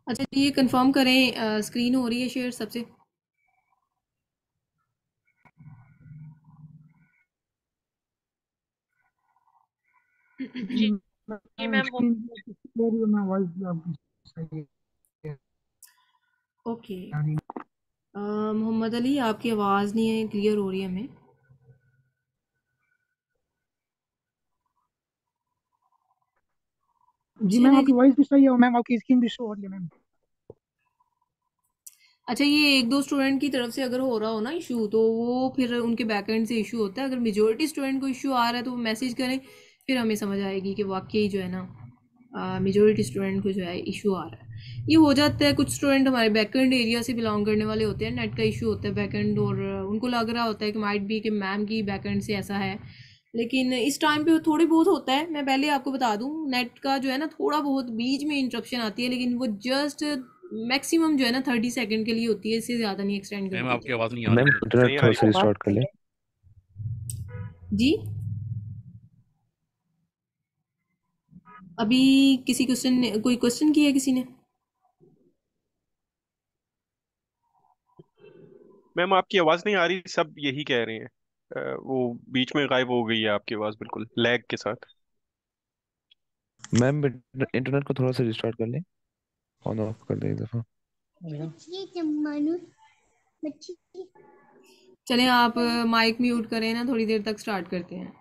अच्छा जी, ये कंफर्म करें, स्क्रीन हो रही है शेयर सबसे? जी जी मैं मैम हो। स्क्रीन पे रही हूँ, मैं वॉइस भी आपकी सही ओके। आ रही मोहम्मद अली, आपकी आवाज़ नहीं है क्लियर हो रही है हमें। है। जी मैम, चले आपकी जी। वॉइस भी सही है और मैम आपकी स्क्रीन भी शो हो रही है मैम। अच्छा, ये एक दो स्टूडेंट की तरफ से अगर हो रहा हो ना इशू, तो वो फिर उनके बैकएंड से इशू होता है। अगर मेजोरिटी स्टूडेंट को इशू आ रहा है तो वो मैसेज करें, फिर हमें समझ आएगी कि वाकई जो है ना मेजोरिटी स्टूडेंट को जो है इशू आ रहा है। ये हो जाता है, कुछ स्टूडेंट हमारे बैकएंड एरिया से बिलोंग करने वाले होते हैं, नेट का इशू होता है बैकएंड, और उनको लग रहा होता है कि माइट बी कि मैम की बैकएंड से ऐसा है। लेकिन इस टाइम पे थोड़ी बहुत होता है। मैं पहले आपको बता दूं, नेट का जो है ना थोड़ा बहुत बीच में इंटरप्शन आती है, लेकिन वो जस्ट मैक्सिमम जो है ना 30 सेकंड के लिए होती है, इससे ज़्यादा नहीं एक्सटेंड मैम करती आपकी जाती। आवाज़ नहीं आ मैम रही। इंटरनेट नहीं आ थोड़ा रही। सा रिस्टार्ट कर ले। जी। अभी किसी क्वेश्चन, कोई क्वेश्चन किया है किसी ने? मैम आपकी आवाज़ नहीं आ रही, सब यही कह रहे हैं। वो बीच में गायब हो गई है आपकी आवाज़ बिल्कुल लैग के साथ। मैम इंटरनेट को थोड़ा सा रिस्टार्ट कर ले, ऑन ऑफ कर दे एक दफा। चलें, आप माइक म्यूट करें ना, थोड़ी देर तक स्टार्ट करते हैं।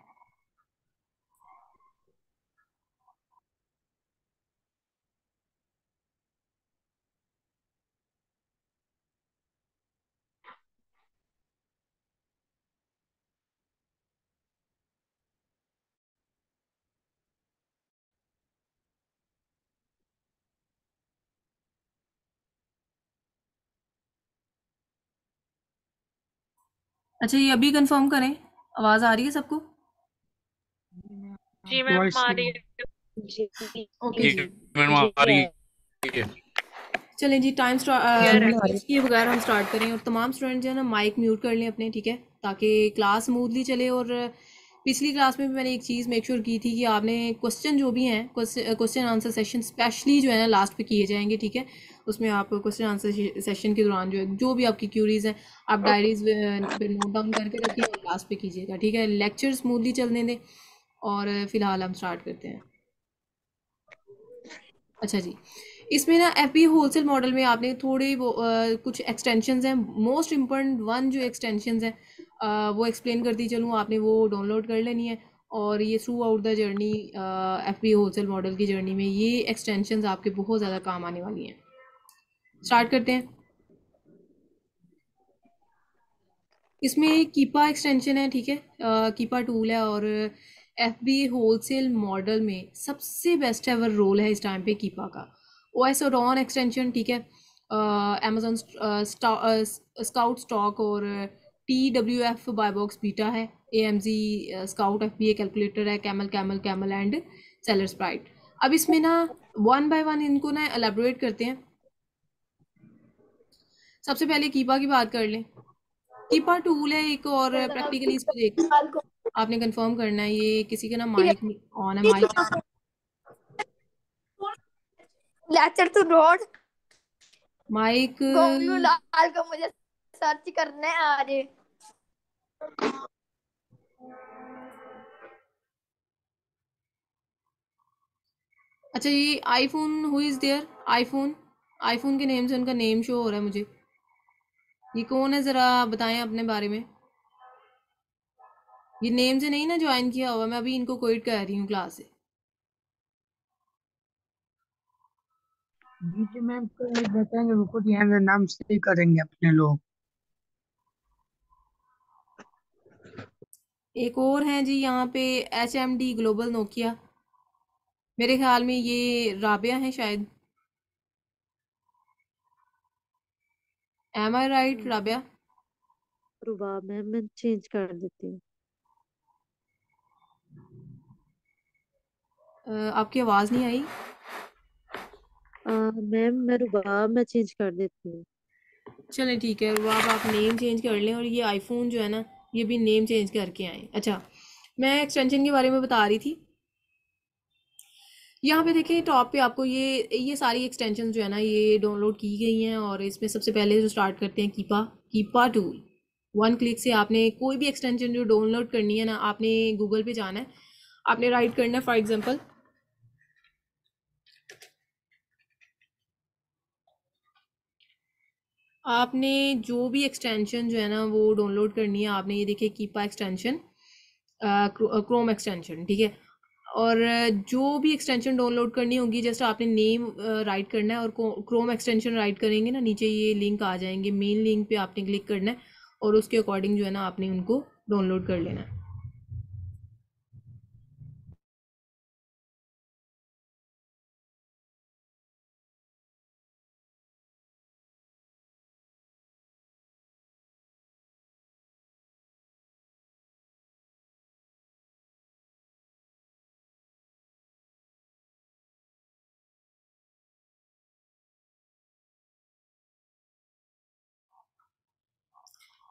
अच्छा, ये अभी कंफर्म करें, आवाज़ आ रही है सबको? है। मैम जी आपकी मैम वॉइस आ रही सही है। जी ओके जी जी। मैम जी आ रही है। है। चलें जी, टाइम जी क्लियर है। मैम आ रही वेस्ट किए बगैर हम स्टार्ट करें, और तमाम स्टूडेंट जो है ना माइक म्यूट कर लें अपने, ठीक है, ताकि क्लास स्मूथली चले। और पिछली क्लास में भी मैंने एक चीज़ मेक श्योर की थी कि आपने क्वेश्चन जो भी हैं, क्वेश्चन आंसर सेशन स्पेशली जो है ना लास्ट पे किए जाएंगे, ठीक है। उसमें आप क्वेश्चन आंसर सेशन के दौरान जो भी आपकी क्यूरीज हैं, आप डायरीज पे नोट डाउन करके रखिए और लास्ट पे कीजिएगा, ठीक है। लेक्चर स्मूथली चलने दें, और फिलहाल हम स्टार्ट करते हैं। अच्छा जी, इसमें ना एफ बी होलसेल मॉडल में आपने थोड़े कुछ एक्सटेंशंस हैं। मोस्ट इम्पोर्टेंट वन जो एक्सटेंशंस हैं, वो एक्सप्लेन करती चलूँ, आपने वो डाउनलोड कर लेनी है। और ये throughout the journey, F B wholesale model की जर्नी में ये एक्सटेंशंस आपके बहुत ज़्यादा काम आने वाली हैं। स्टार्ट करते हैं। इसमें एक कीपा एक्सटेंशन है, ठीक है, कीपा टूल है। और एफ बी होलसेल मॉडल में सबसे बेस्ट एवर रोल है इस टाइम पे कीपा का। ओ एस और ऑन एक्सटेंशन, ठीक है, अमेजोन स्काउट स्टॉक, और T W F by box beta है, A M G scout F B A calculator है, camel camel camel and seller sprite. अब इसमें ना वन बाय वन इनको ना एलेबोरेट करते हैं। सबसे पहले कीपा की बात कर लें। कीपा टूल है एक, और प्रैक्टिकली इस पे देख, आपने कंफर्म करना है ये किसी का ना माइक ऑन है, mic lecture to road mic. Golu Lal को मुझे सर्च करने आ रहे। अच्छा, ये iPhone who is there? IPhone, iPhone के नेम से उनका नेम शो हो रहा है मुझे। ये कौन है, जरा बताएं अपने बारे में। ये नेम से नहीं ना ज्वाइन किया हुआ, मैं अभी इनको क्विट कर रही हूँ क्लास से। जी मैम, तो बताएंगे रुको जी, हम नाम सही करेंगे अपने लोग। एक और है जी यहाँ पे, H M D global Nokia. मेरे ख्याल में ये राबिया है शायद। Am I right Rabia? Rubab ma'am, मैं चेंज कर देती हूँ। आपकी आवाज़ नहीं आई। मैम मैं रुबाब, मैं चेंज कर देती हूँ। चलें ठीक है, वो आप नेम चेंज कर लें, और ये आईफोन जो है ना, ये भी नेम चेंज करके आए। अच्छा, मैं एक्सटेंशन के बारे में बता रही थी। यहाँ पे देखिए टॉप पे आपको ये सारी एक्सटेंशन जो है ना ये डाउनलोड की गई हैं, और इसमें सबसे पहले जो स्टार्ट करते हैं कीपा कीपा टूल। वन क्लिक से आपने कोई भी एक्सटेंशन जो डाउनलोड करनी है ना, आपने गूगल पे जाना है, आपने राइट करना है फॉर एग्जांपल आपने जो भी एक्सटेंशन जो है ना वो डाउनलोड करनी है, आपने ये देखिए कीपा एक्सटेंशन, क्रोम एक्सटेंशन, ठीक है। और जो भी एक्सटेंशन डाउनलोड करनी होगी जस्ट आपने नेम राइट करना है, और क्रोम एक्सटेंशन राइट करेंगे ना, नीचे ये लिंक आ जाएंगे, मेन लिंक पे आपने क्लिक करना है और उसके अकॉर्डिंग जो है ना आपने उनको डाउनलोड कर लेना है।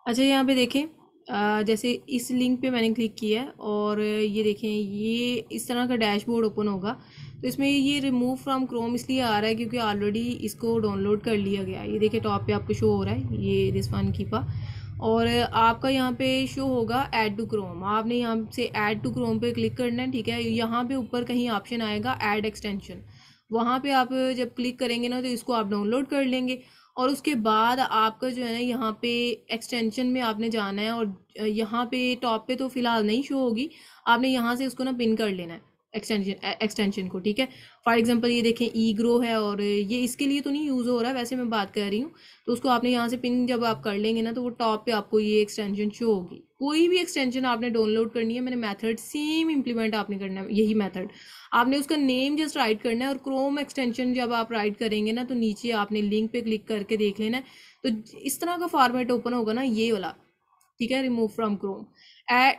अच्छा यहाँ पे देखें, जैसे इस लिंक पे मैंने क्लिक किया है और ये देखें ये इस तरह का डैशबोर्ड ओपन होगा। तो इसमें ये रिमूव फ्रॉम क्रोम इसलिए आ रहा है क्योंकि ऑलरेडी इसको डाउनलोड कर लिया गया है। ये देखिए टॉप पे आपको शो हो रहा है ये दिस वन कीपा, और आपका यहाँ पे शो होगा ऐड टू क्रोम। आपने यहाँ से ऐड टू क्रोम पे क्लिक करना है, ठीक है। यहाँ पे ऊपर कहीं ऑप्शन आएगा ऐड एक्सटेंशन, वहाँ पे आप जब क्लिक करेंगे ना तो इसको आप डाउनलोड कर लेंगे। और उसके बाद आपका जो है ना यहाँ पे एक्सटेंशन में आपने जाना है, और यहाँ पे टॉप पे तो फिलहाल नहीं शो होगी, आपने यहाँ से उसको ना पिन कर लेना है एक्सटेंशन को, ठीक है। फॉर एग्जांपल ये देखें ई ग्रो है, और ये इसके लिए तो नहीं यूज़ हो रहा है, वैसे मैं बात कर रही हूँ। तो उसको आपने यहाँ से पिन जब आप कर लेंगे ना तो वो टॉप पे आपको ये एक्सटेंशन शो होगी। कोई भी एक्सटेंशन आपने डाउनलोड करनी है, मैंने मेथड सेम इम्प्लीमेंट आपने करना है, यही मेथड आपने उसका नेम जस्ट राइट करना है, और क्रोम एक्सटेंशन जब आप राइट करेंगे ना तो नीचे आपने लिंक पे क्लिक करके देख लेना है। तो इस तरह का फॉर्मेट ओपन होगा ना ये वाला, ठीक है, रिमूव फ्रॉम क्रोम।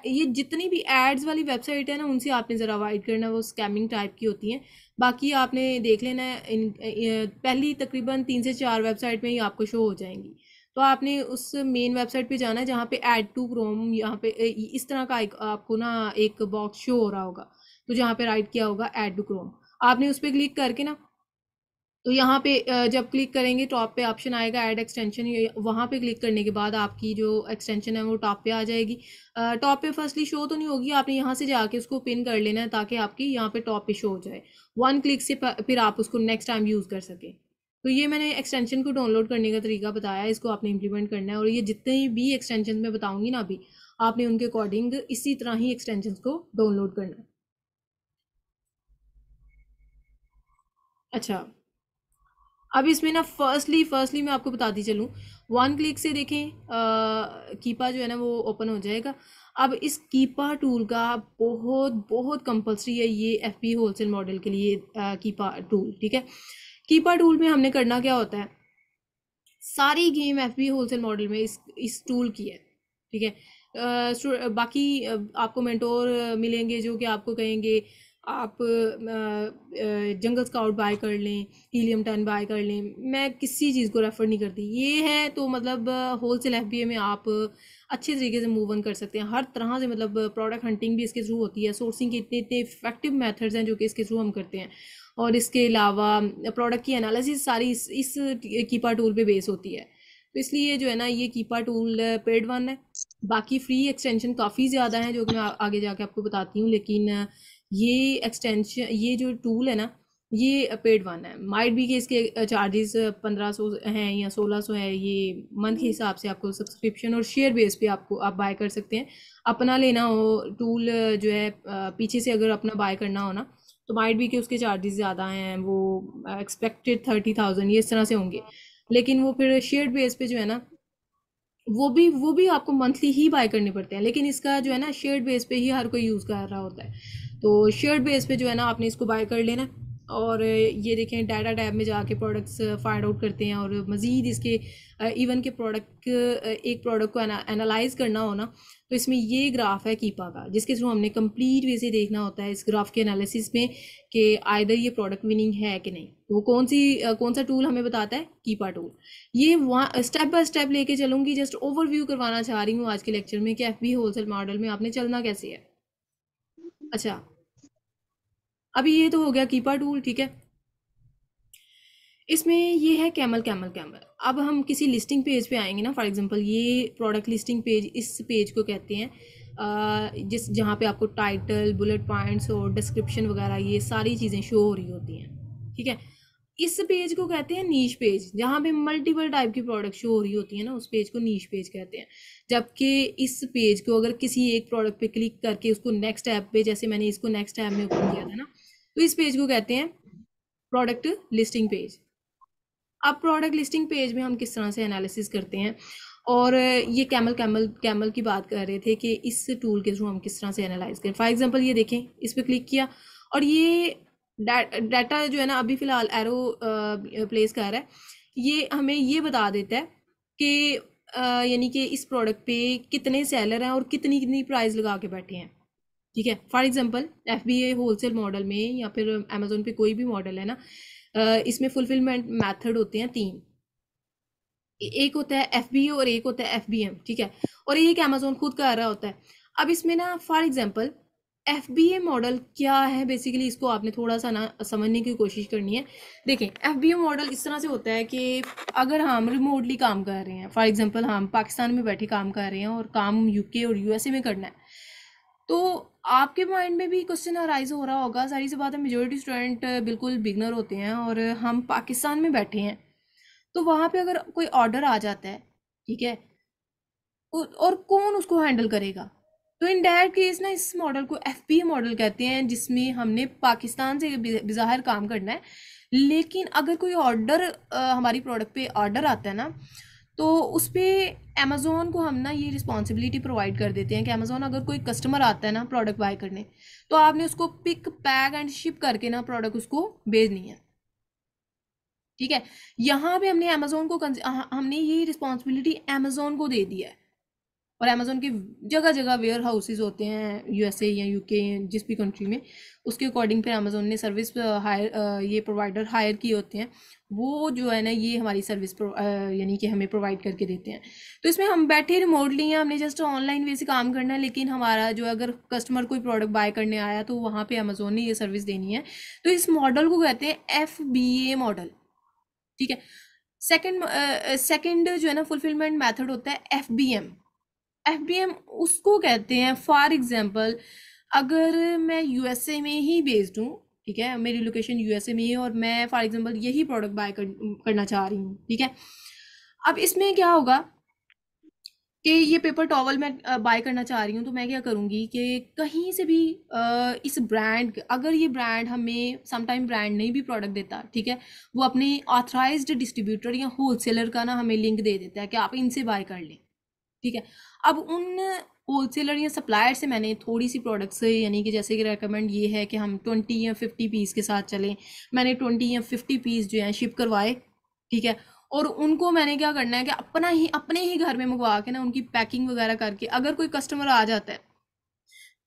ये जितनी भी एड्स वाली वेबसाइट है ना उनसे आपने ज़रा अवॉइड करना है, वो स्कैमिंग टाइप की होती हैं। बाकी आपने देख लेना है पहली तकरीबन 3 से 4 वेबसाइट में ही आपको शो हो जाएंगी। तो आपने उस मेन वेबसाइट पे जाना है जहाँ पे ऐड टू क्रोम, यहाँ पे इस तरह का आपको ना एक बॉक्स शो हो रहा होगा, तो जहाँ पे राइट किया होगा ऐड टू क्रोम, आपने उस पर क्लिक करके ना, तो यहाँ पे जब क्लिक करेंगे टॉप पे ऑप्शन आएगा ऐड एक्सटेंशन, वहाँ पे क्लिक करने के बाद आपकी जो एक्सटेंशन है वो टॉप पे आ जाएगी। टॉप पे फर्स्टली शो तो नहीं होगी, आपने यहाँ से जाके उसको पिन कर लेना है ताकि आपकी यहाँ पे टॉप पे शो हो जाए। वन क्लिक से फिर आप उसको नेक्स्ट टाइम यूज़ कर सकें। तो ये मैंने एक्सटेंशन को डाउनलोड करने का तरीका बताया, इसको आपने इम्प्लीमेंट करना है। और ये जितने भी एक्सटेंशन मैं बताऊँगी ना अभी, आपने उनके अकॉर्डिंग इसी तरह ही एक्सटेंशन को डाउनलोड करना है। अच्छा, अब इसमें ना फर्स्टली मैं आपको बताती चलूँ, वन क्लिक से देखें कीपा जो है ना वो ओपन हो जाएगा। अब इस कीपा टूल का बहुत बहुत कंपलसरी है ये एफपी होलसेल मॉडल के लिए, कीपा टूल, ठीक है। कीपा टूल में हमने करना क्या होता है, सारी गेम एफबी होलसेल मॉडल में इस टूल की है, ठीक है। बाकी आपको मेंटोर मिलेंगे जो कि आपको कहेंगे आप जंगल स्काउट बाय कर लें, हीलियम टन बाय कर लें। मैं किसी चीज़ को रेफर नहीं करती, ये है तो मतलब होलसेल एफबीए में आप अच्छे तरीके से मूव ऑन कर सकते हैं हर तरह से। मतलब प्रोडक्ट हंटिंग भी इसके थ्रू होती है, सोर्सिंग के इतने इतने इफेक्टिव मेथड्स हैं जो कि इसके थ्रू हम करते हैं। और इसके अलावा प्रोडक्ट की एनालिसिस सारी इस कीपा टूल पे बेस होती है। तो इसलिए जो है ना ये कीपा टूल पेड वन है। बाकी फ्री एक्सटेंशन काफ़ी ज़्यादा हैं जो कि मैं आगे जाके आपको बताती हूँ, लेकिन ये एक्सटेंशन ये जो टूल है ना ये पेड वन है। माइट भी कि इसके चार्जेस 1500 हैं या 1600 है, ये मंथ के हिसाब से आपको सब्सक्रिप्शन और शेयर बेस पे आपको आप बाय कर सकते हैं। अपना लेना हो टूल जो है पीछे से अगर अपना बाय करना हो ना तो माइट भी कि उसके चार्जेस ज़्यादा हैं, वो एक्सपेक्टेड 30,000 ये इस तरह से होंगे। लेकिन वो फिर शेयर बेस पे जो है ना वो भी आपको मंथली ही बाय करने पड़ते हैं, लेकिन इसका जो है ना शेयर्ड बेस पे ही हर कोई यूज़ कर रहा होता है। तो शेयर्ड बेस पे जो है ना आपने इसको बाय कर लेना। और ये देखें डाटा टैब में जाके प्रोडक्ट्स फाइंड आउट करते हैं, और मज़ीद इसके इवन के प्रोडक्ट एक प्रोडक्ट को एनालाइज करना हो ना तो इसमें ये ग्राफ है कीपा का जिसके थ्रू हमने कंप्लीट वे से देखना होता है इस ग्राफ के एनालिसिस में कि आइदर ये प्रोडक्ट विनिंग है कि नहीं। तो वो कौन सा टूल हमें बताता है, कीपा टूल। ये वहाँ स्टेप बाय स्टेप लेके चलूँगी, जस्ट ओवरव्यू करवाना चाह रही हूँ आज के लेक्चर में कि एफबी होलसेल मॉडल में आपने चलना कैसे है। अच्छा, अभी ये तो हो गया कीपर टूल, ठीक है। इसमें ये है कैमल कैमल कैमल। अब हम किसी लिस्टिंग पेज पे आएंगे ना, फॉर एग्जांपल ये प्रोडक्ट लिस्टिंग पेज, इस पेज को कहते हैं जिस जहाँ पे आपको टाइटल, बुलेट पॉइंट्स और डिस्क्रिप्शन वगैरह ये सारी चीज़ें शो हो रही होती हैं, ठीक है। इस पेज को कहते हैं नीश पेज, जहाँ पे मल्टीपल टाइप की प्रोडक्ट शो हो रही होती है ना, उस पेज को नीश पेज कहते हैं। जबकि इस पेज को अगर किसी एक प्रोडक्ट पे क्लिक करके उसको नेक्स्ट ऐप पे, जैसे मैंने इसको नेक्स्ट ऐप में ओपन किया था ना, तो इस पेज को कहते हैं प्रोडक्ट लिस्टिंग पेज। अब प्रोडक्ट लिस्टिंग पेज में हम किस तरह से एनालिसिस करते हैं, और ये कैमल कैमल कैमल की बात कर रहे थे कि इस टूल के थ्रू हम किस तरह से एनालाइज करें। फॉर एग्जांपल ये देखें, इस पर क्लिक किया और ये डाटा जो है ना अभी फ़िलहाल एरो प्लेस कर रहा है, ये हमें ये बता देता है कि यानी कि इस प्रोडक्ट पे कितने सेलर हैं और कितनी कितनी प्राइस लगा के बैठे हैं, ठीक है। For example FBA wholesale model में या फिर अमेजोन पे कोई भी मॉडल है ना, इसमें फुलफिलमेंट मेथड होते हैं 3। एक होता है FBA और एक होता है FBM, ठीक है। और एक अमेजोन खुद कर रहा होता है। अब इसमें ना फॉर एग्जांपल FBA मॉडल क्या है, बेसिकली इसको आपने थोड़ा सा ना समझने की कोशिश करनी है। देखें, FBA मॉडल इस तरह से होता है कि अगर हम रिमोटली काम कर रहे हैं, फॉर एग्जांपल हम पाकिस्तान में बैठे काम कर रहे हैं और काम UK और USA में करना है, तो आपके माइंड में भी क्वेश्चन अराइज हो रहा होगा, सारी सी बात है, मेजोरिटी स्टूडेंट बिल्कुल बिगनर होते हैं और हम पाकिस्तान में बैठे हैं, तो वहाँ पे अगर कोई ऑर्डर आ जाता है, ठीक है, और कौन उसको हैंडल करेगा। तो इन दैट केस ना इस मॉडल को FBA मॉडल कहते हैं, जिसमें हमने पाकिस्तान से बाहर काम करना है, लेकिन अगर कोई ऑर्डर हमारी प्रोडक्ट पे ऑर्डर आता है ना, तो उस पर अमेज़ोन को हम ना ये रिस्पॉन्सिबिलिटी प्रोवाइड कर देते हैं कि अमेज़ोन अगर कोई कस्टमर आता है ना प्रोडक्ट बाय करने, तो आपने उसको पिक पैक एंड शिप करके ना प्रोडक्ट उसको भेजनी है, ठीक है। यहाँ पे हमने अमेज़ोन को हमने ये रिस्पॉन्सिबिलिटी अमेज़ोन को दे दी है, और अमेज़ोन के जगह जगह वेयर हाउसेज होते हैं USA या UK, जिस भी कंट्री में, उसके अकॉर्डिंग फिर अमेज़ोन ने सर्विस हायर ये प्रोवाइडर हायर किए होते हैं, वो जो है ना ये हमारी सर्विस यानी कि हमें प्रोवाइड करके देते हैं। तो इसमें हम बैठे रिमोटली हैं, हमने जस्ट ऑनलाइन वे से काम करना है, लेकिन हमारा जो अगर कस्टमर कोई प्रोडक्ट बाय करने आया तो वहाँ पर अमेज़ोन ने ये सर्विस देनी है। तो इस मॉडल को कहते हैं FBA मॉडल, ठीक है। सेकंड जो है ना फुलफिलमेंट मेथड होता है FBM उसको कहते हैं, फॉर एग्जांपल अगर मैं USA में ही बेस्ड हूँ, ठीक है, मेरी लोकेशन USA में ही है और मैं फॉर एग्जांपल यही प्रोडक्ट बाय करना चाह रही हूँ, ठीक है। अब इसमें क्या होगा कि ये पेपर टॉवल मैं बाय करना चाह रही हूँ, तो मैं क्या करूँगी कि कहीं से भी इस ब्रांड, अगर ये ब्रांड हमें समटाइम ब्रांड नहीं भी प्रोडक्ट देता, ठीक है, वो अपने ऑथराइज्ड डिस्ट्रीब्यूटर या होलसेलर का ना हमें लिंक दे देता है कि आप इनसे बाय कर लें, ठीक है। अब उन होलसेलर या सप्लायर से मैंने थोड़ी सी प्रोडक्ट्स, यानी कि जैसे कि रेकमेंड ये है कि हम 20 या 50 पीस के साथ चलें, मैंने 20 या 50 पीस जो हैं शिप करवाए, ठीक है। और उनको मैंने क्या करना है कि अपने ही घर में मंगवा के ना उनकी पैकिंग वगैरह करके, अगर कोई कस्टमर आ जाता है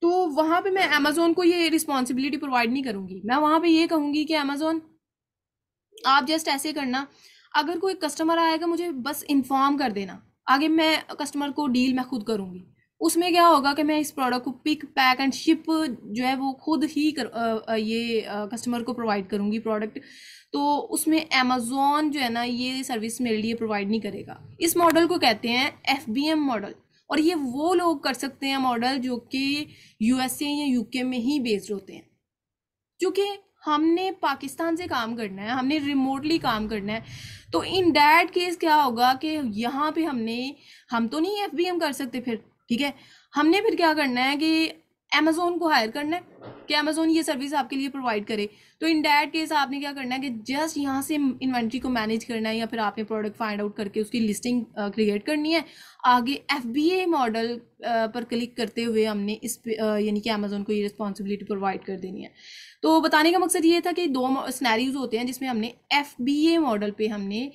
तो वहाँ पे मैं अमेज़ोन को ये रिस्पॉन्सिबिलिटी प्रोवाइड नहीं करूँगी। मैं वहाँ पे ये कहूँगी कि अमेज़ोन आप जस्ट ऐसे करना, अगर कोई कस्टमर आएगा मुझे बस इन्फॉर्म कर देना, आगे मैं कस्टमर को डील मैं खुद करूँगी। उसमें क्या होगा कि मैं इस प्रोडक्ट को पिक पैक एंड शिप जो है वो खुद ही कस्टमर को प्रोवाइड करूँगी प्रोडक्ट। तो उसमें अमेज़ोन जो है ना ये सर्विस मेरे लिए प्रोवाइड नहीं करेगा। इस मॉडल को कहते हैं FBM मॉडल, और ये वो लोग कर सकते हैं मॉडल जो कि USA या UK में ही बेस्ड होते हैं। क्योंकि हमने पाकिस्तान से काम करना है, हमने रिमोटली काम करना है, तो इन दैट केस क्या होगा कि यहाँ पे हम तो नहीं FBM कर सकते फिर, ठीक है। हमने फिर क्या करना है कि अमेज़ोन को हायर करना है कि अमेज़ोन ये सर्विस आपके लिए प्रोवाइड करे। तो इन दैट केस आपने क्या करना है कि जस्ट यहाँ से इन्वेंट्री को मैनेज करना है, या फिर आपने प्रोडक्ट फाइंड आउट करके उसकी लिस्टिंग क्रिएट करनी है। आगे FBA मॉडल पर क्लिक करते हुए हमने इस यानी कि अमेज़ोन को ये रिस्पॉन्सिबिलिटी प्रोवाइड कर देनी है। तो बताने का मकसद ये था कि 2 सिनेरियोज होते हैं जिसमें हमने FBA मॉडल पे हमने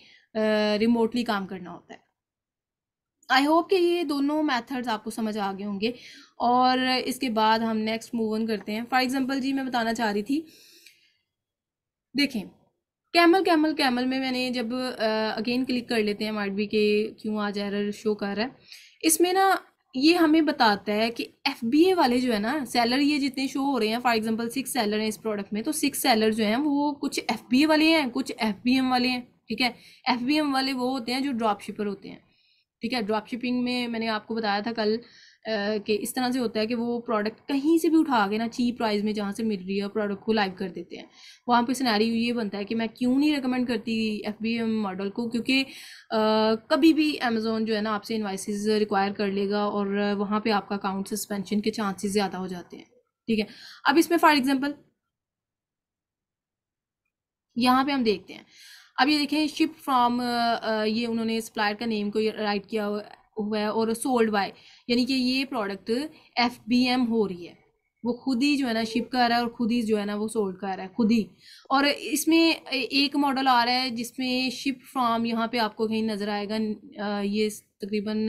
रिमोटली काम करना होता है। आई होप कि ये दोनों मेथड्स आपको समझ आ गए होंगे। और इसके बाद हम नेक्स्ट मूव ऑन करते हैं। फॉर एग्जांपल जी मैं बताना चाह रही थी, देखें कैमल में मैंने जब अगेन क्लिक कर लेते हैं, माइट बी के क्यों आज एरर शो कर रहा है। इसमें ना ये हमें बताता है कि एफबीए वाले जो है ना सेलर, ये जितने शो हो रहे हैं, फॉर एग्जांपल 6 सेलर हैं इस प्रोडक्ट में, तो 6 सेलर जो हैं वो कुछ एफबीए वाले हैं, कुछ एफबीएम वाले हैं। ठीक है, एफबीएम वाले वो होते हैं जो ड्रॉप शिपर होते हैं। ठीक है, ड्रॉप शिपिंग में मैंने आपको बताया था कल कि इस तरह से होता है कि वो प्रोडक्ट कहीं से भी उठा के ना चीप प्राइस में जहाँ से मिल रही है प्रोडक्ट को लाइव कर देते हैं। वहाँ पे सिनेरियो ये बनता है कि मैं क्यों नहीं रिकमेंड करती एफबीएम मॉडल को, क्योंकि कभी भी अमेजोन जो है ना आपसे इनवाइसेस रिक्वायर कर लेगा और वहाँ पे आपका अकाउंट सस्पेंशन के चांसेस ज़्यादा हो जाते हैं। ठीक है, अब इसमें फॉर एग्जांपल यहाँ पे हम देखते हैं, अब ये देखें शिप फ्रॉम, ये उन्होंने सप्लायर का नेम को राइट किया हुआ है और सोल्ड बाय, यानी कि ये प्रोडक्ट एफबीएम हो रही है, वो खुद ही जो है ना शिप कर रहा है और खुद ही जो है ना वो सोल्ड कर रहा है खुद ही। और इसमें एक मॉडल आ रहा है जिसमें शिप फ्रॉम यहाँ पे आपको कहीं नज़र आएगा, ये तकरीबन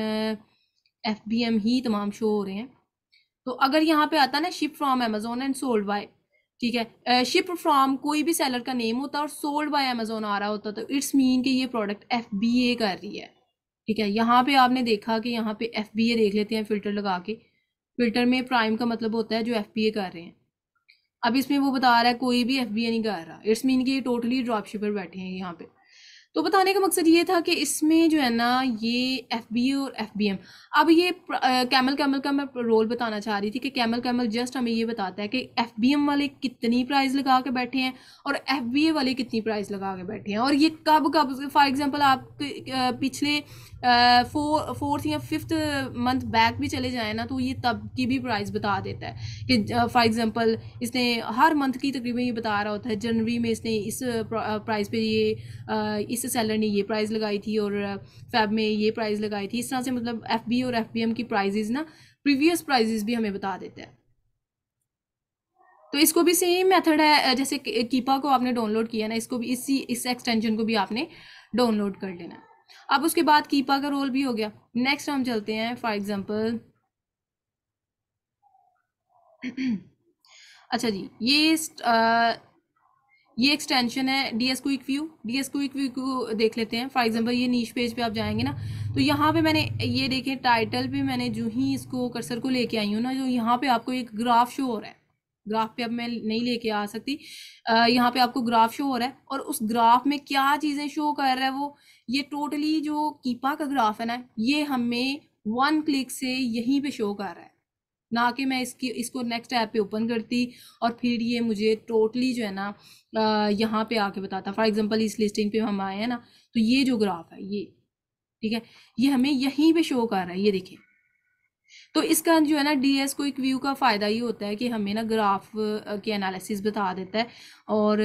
एफबीएम ही तमाम शो हो रहे हैं। तो अगर यहाँ पे आता ना ship from Amazon and sold by, ठीक है, शिप फ्रॉम कोई भी सेलर का नेम होता और सोल्ड बाय अमेजोन आ रहा होता, तो इट्स मीन कि ये प्रोडक्ट एफबीए कर रही है। ठीक है, यहाँ पे आपने देखा कि यहाँ पे एफबीए देख लेते हैं फिल्टर लगा के, फिल्टर में प्राइम का मतलब होता है जो एफबीए कर रहे हैं। अब इसमें वो बता रहा है कोई भी एफबीए नहीं कर रहा, इट्स मीन कि ये टोटली ड्रॉप शिपर बैठे हैं यहाँ पे। तो बताने का मकसद ये था कि इसमें जो है ना ये एफबीए और एफबीएम, अब ये कैमल कैमल का मैं रोल बताना चाह रही थी कि कैमल कैमल जस्ट हमें ये बताता है कि एफबीएम वाले कितनी प्राइस लगा के बैठे हैं और एफबीए वाले कितनी प्राइस लगा के बैठे हैं, और ये कब कब, फॉर एग्जांपल आप पिछले फोर्थ या फिफ्थ मंथ बैक भी चले जाएं ना, तो ये तब की भी प्राइस बता देता है कि फॉर एग्जांपल इसने हर मंथ की तकरीबन ये बता रहा होता है, जनवरी में इसने इस प्राइस पे ये इस सेलर ने ये प्राइस लगाई थी और फेब में ये प्राइस लगाई थी। इस तरह से मतलब एफबी और एफबीएम की प्राइजेस ना प्रीवियस प्राइजेस भी हमें बता देता है। तो इसको भी सेम मेथड है, जैसे कीपा को आपने डाउनलोड किया ना, इसको भी इस एक्सटेंशन को भी आपने डाउनलोड कर लेना। अब उसके बाद कीपा का रोल भी हो गया। नेक्स्ट हम चलते हैं फॉर एग्जांपल अच्छा जी, ये एक्सटेंशन है DS quick view. DS quick view को देख लेते हैं। फॉर एग्जांपल ये नीच पेज पे आप जाएंगे ना, तो यहाँ पे मैंने ये देखें टाइटल पे मैंने जो ही इसको कर्सर को लेके आई हूँ ना, जो यहाँ पे आपको एक ग्राफ शो हो रहा है। ग्राफ पे अब मैं नहीं लेके आ सकती, यहाँ पे आपको ग्राफ शो हो रहा है और उस ग्राफ में क्या चीज़ें शो कर रहा है वो, ये टोटली जो कीपा का ग्राफ है ना, ये हमें 1 क्लिक से यहीं पे शो कर रहा है, ना कि मैं इसको नेक्स्ट ऐप पे ओपन करती और फिर ये मुझे टोटली जो है ना यहाँ पे आके बताता। फॉर एग्जांपल इस लिस्टिंग पे हम आए हैं ना, तो ये जो ग्राफ है ये, ठीक है, ये हमें यहीं पे शो कर रहा है, ये देखिए। तो इसका जो है ना डीएस क्विक व्यू का फ़ायदा ये होता है कि हमें ना ग्राफ के एनालिसिस बता देता है और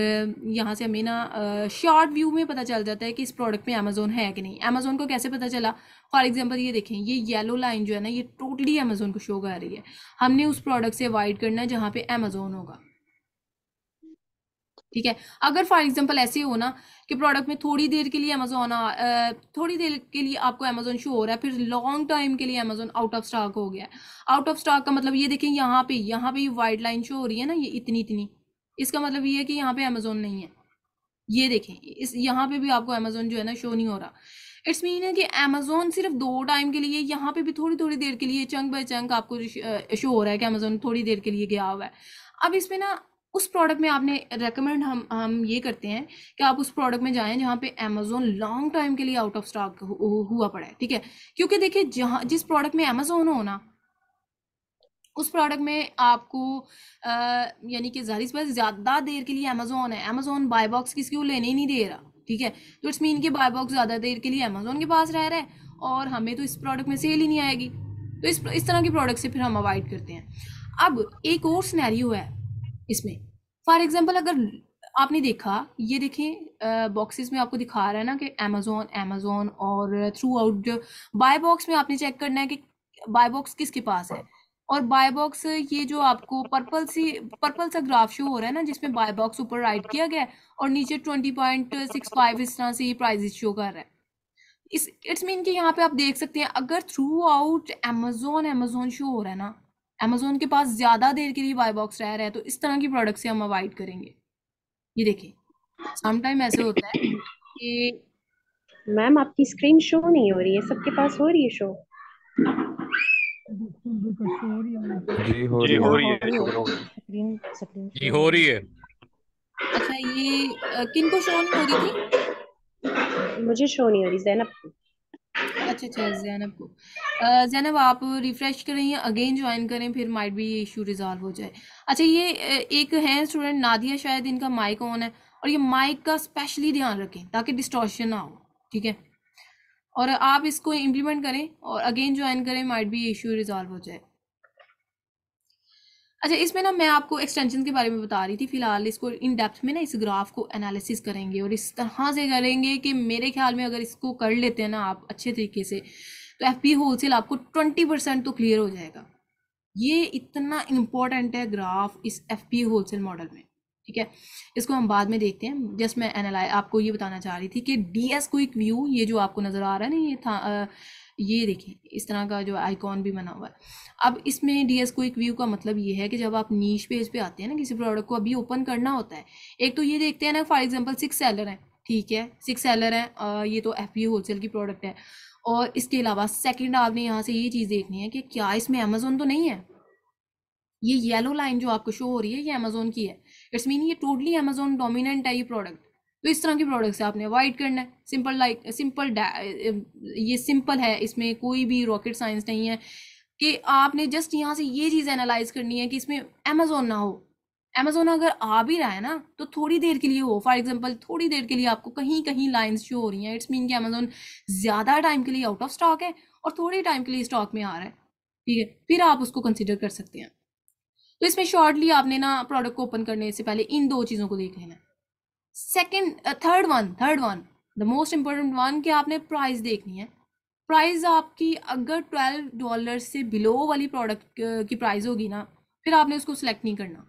यहाँ से हमें ना शॉर्ट व्यू में पता चल जाता है कि इस प्रोडक्ट में अमेजोन है कि नहीं। अमेजोन को कैसे पता चला, फॉर एग्जांपल ये देखें, ये येलो लाइन जो है ना ये टोटली अमेजोन को शो कर रही है। हमने उस प्रोडक्ट से अवॉइड करना है जहाँ पे अमेजोन होगा। ठीक है, अगर फॉर एग्जांपल ऐसे हो ना कि प्रोडक्ट में थोड़ी देर के लिए अमेजोन थोड़ी देर के लिए आपको अमेजोन शो हो रहा है, फिर लॉन्ग टाइम के लिए अमेजोन आउट ऑफ स्टॉक हो गया है। आउट ऑफ स्टॉक का मतलब ये देखें, यहाँ पे ये वाइट लाइन शो हो रही है ना, ये इतनी इतनी, इसका मतलब ये है कि यहाँ पे अमेजोन नहीं है। ये देखें, इस यहाँ पे भी आपको अमेजोन जो है ना शो नहीं हो रहा। इट्स मीन है कि अमेजोन सिर्फ 2 टाइम के लिए, यहाँ पे भी थोड़ी थोड़ी देर के लिए चंक बाय चंक आपको शो हो रहा है कि अमेजोन थोड़ी देर के लिए गया हुआ है। अब इसमें ना उस प्रोडक्ट में आपने रेकमेंड हम ये करते हैं कि आप उस प्रोडक्ट में जाएं जहाँ पे अमेजोन लॉन्ग टाइम के लिए आउट ऑफ स्टॉक हुआ पड़ा है। ठीक है, क्योंकि देखिए जहाँ जिस प्रोडक्ट में अमेजोन हो ना, उस प्रोडक्ट में आपको यानी कि जाहिर सी बात ज़्यादा देर के लिए अमेजोन है, अमेजोन बाय बॉक्स किसी को लेने ही नहीं दे रहा। ठीक है, तो इट्स मीन कि बाय बॉक्स ज़्यादा देर के लिए अमेजोन के पास रह रहा है और हमें तो इस प्रोडक्ट में सेल ही नहीं आएगी, तो इस तरह के प्रोडक्ट से फिर हम अवॉइड करते हैं। अब एक और सिनेरियो है इसमें, फॉर एग्जांपल अगर आपने देखा, ये देखें बॉक्सेस में आपको दिखा रहा है ना कि अमेजोन और थ्रू आउट बाय बॉक्स में आपने चेक करना है कि बाय बॉक्स किसके पास है। और बाय बॉक्स ये जो आपको पर्पल सा ग्राफ शो हो रहा है ना, जिसमें बाय बॉक्स ऊपर राइट किया गया है और नीचे 20.65 इस तरह से ये प्राइजेस शो कर रहा है। इट्स मीन कि यहाँ पे आप देख सकते हैं अगर थ्रू आउट अमेजोन शो हो रहा है ना, अमेजोन के पास ज़्यादा देर के लिए बाय बॉक्स रह रहा है, तो इस तरह की प्रोडक्ट से हम अवॉइड करेंगे। ये देखिए, समटाइम ऐसे होता है कि मैम आपकी स्क्रीन शो नहीं हो रही है, सबके पास हो रही है शो? बिल्कुल शो हो रही है मुझे। जी हो जी रही जी है। हो हाँ रही हो है, रही शुक्र है, हो। स्क्रीन स्क्रीन जी शो हो हो रही रही है। अच्छा ये किन को शो नहीं हो रही थी? है। मुझे शो नहीं हो रही जैनब को। अच्छा अच्छा जैनब को। जैनब आप रिफ्रेश करें या अगेन ज्वाइन करें, फिर माइट भी ये इशू रिजॉल्व हो जाए। अच्छा ये एक है स्टूडेंट नादिया, शायद इनका माइक ऑन है, और ये माइक का स्पेशली ध्यान रखें ताकि डिस्टॉर्शन ना हो, ठीक है? और आप इसको इम्प्लीमेंट करें और अगेन ज्वाइन करें, माइट भी ये इशू रिजॉल्व हो जाए। अच्छा इसमें ना मैं आपको एक्सटेंशन के बारे में बता रही थी, फिलहाल इसको इन डेप्थ में ना इस ग्राफ को एनालिसिस करेंगे और इस तरह से करेंगे कि मेरे ख्याल में अगर इसको कर लेते हैं ना आप अच्छे तरीके से, तो एफपी होलसेल आपको 20% तो क्लियर हो जाएगा। ये इतना इम्पोर्टेंट है ग्राफ इस एफपी होलसेल मॉडल में, ठीक है? इसको हम बाद में देखते हैं। जस्ट मैं एनालाइज आपको ये बताना चाह रही थी कि डीएस क्विक व्यू, ये जो आपको नज़र आ रहा है ना, ये था ये देखिए इस तरह का जो आइकॉन भी बना हुआ है। अब इसमें डीएस क्विक व्यू का मतलब ये है कि जब आप नीश पेज पे आते हैं ना, किसी प्रोडक्ट को अभी ओपन करना होता है, एक तो ये देखते हैं ना, फॉर एग्जांपल 6 सेलर हैं, ठीक है? 6 सेलर हैं, ये तो एफपी होलसेल की प्रोडक्ट है। और इसके अलावा सेकंड आपने यहाँ से ये चीज़ देखनी है कि क्या इसमें अमेजोन तो नहीं है। ये येलो लाइन जो आपको शो हो रही है ये अमेजोन की है, इट्स मीन ये टोटली अमेजोन डोमिनेंट है ये प्रोडक्ट। तो इस तरह के प्रोडक्ट से आपने अवॉइड करना है। सिंपल लाइक सिंपल, ये सिंपल है, इसमें कोई भी रॉकेट साइंस नहीं है कि आपने जस्ट यहाँ से ये चीज़ एनालाइज करनी है कि इसमें अमेजोन ना हो। अमेजोन अगर आ भी रहा है ना तो थोड़ी देर के लिए हो, फॉर एग्जांपल थोड़ी देर के लिए आपको कहीं कहीं लाइंस शो हो रही हैं, इट्स मीन कि अमेजोन ज़्यादा टाइम के लिए आउट ऑफ स्टॉक है और थोड़े टाइम के लिए स्टॉक में आ रहा है, ठीक है? फिर आप उसको कंसिडर कर सकते हैं। तो इसमें शॉर्टली आपने ना प्रोडक्ट को ओपन करने से पहले इन दो चीज़ों को देख लेना है। Second third one the most important one, कि आपने प्राइस देखनी है। प्राइस आपकी अगर $12 से बिलो वाली प्रोडक्ट की प्राइस होगी ना, फिर आपने उसको सिलेक्ट नहीं करना।